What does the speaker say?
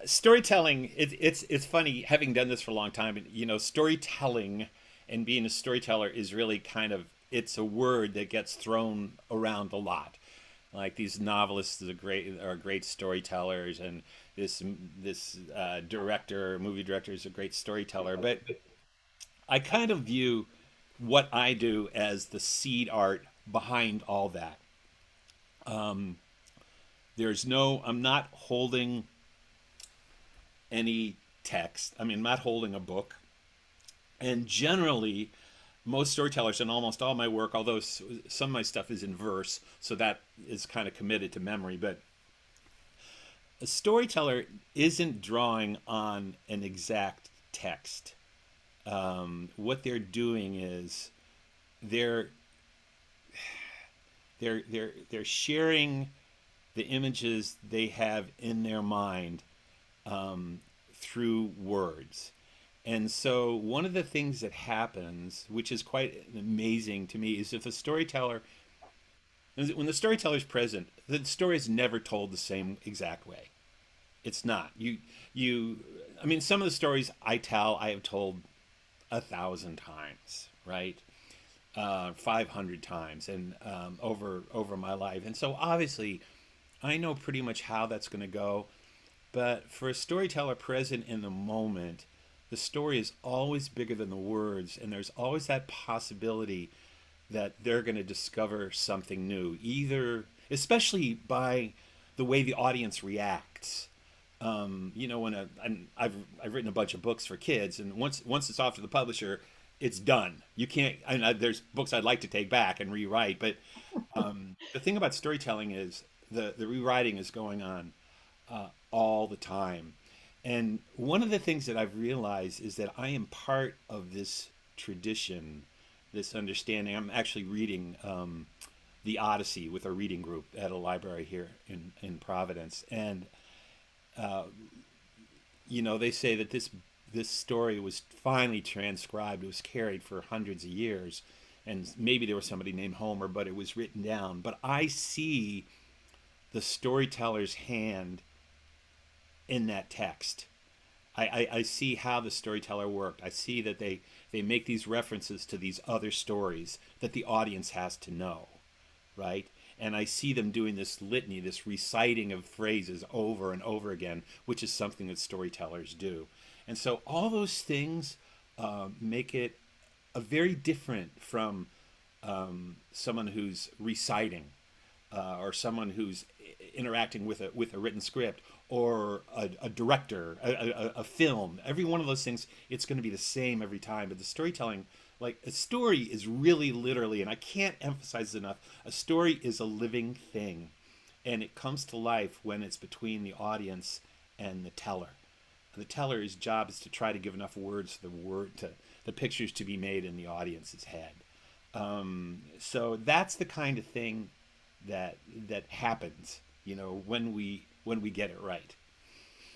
Storytelling, it's funny having done this for a long time. Storytelling and being a storyteller is really kind of, it's a word that gets thrown around a lot. Like these novelists are great storytellers, and this director, movie director, is a great storyteller. But I kind of view what I do as the seed art behind all that. I'm not holding any text. I mean, I'm not holding a book. And generally, most storytellers, and almost all my work, although some of my stuff is in verse, so that is kind of committed to memory, but a storyteller isn't drawing on an exact text. What they're doing is they're they're sharing the images they have in their mind through words. And so, one of the things that happens, which is quite amazing to me, is if a storyteller, when the storyteller is present, the story is never told the same exact way. It's not. I mean, some of the stories I tell, I have told 1,000 times, right? 500 times, and over my life. And so, obviously, I know pretty much how that's going to go. But for a storyteller present in the moment, the story is always bigger than the words, and there's always that possibility that they're going to discover something new, either, especially by the way the audience reacts. I've written a bunch of books for kids, and once it's off to the publisher, it's done. You can't. There's books I'd like to take back and rewrite, but the thing about storytelling is the rewriting is going on all the time. And one of the things that I've realized is that I am part of this tradition, this understanding. I'm actually reading the Odyssey with a reading group at a library here in Providence, and they say that this story was finally transcribed. It was carried for hundreds of years, and maybe there was somebody named Homer, but it was written down. But I see the storyteller's hand in that text. I see how the storyteller worked. I see that they make these references to these other stories that the audience has to know, right? And I see them doing this litany, this reciting of phrases over and over again, which is something that storytellers do. And so all those things make it a very different from someone who's reciting or someone who's interacting with a written script, or a director, a film. Every one of those things, it's going to be the same every time. But the storytelling, like a story, is really literally, and I can't emphasize it enough, a story is a living thing, and it comes to life when it's between the audience and the teller. The teller's job is to try to give enough words to the pictures to be made in the audience's head. So that's the kind of thing that happens, when we get it right.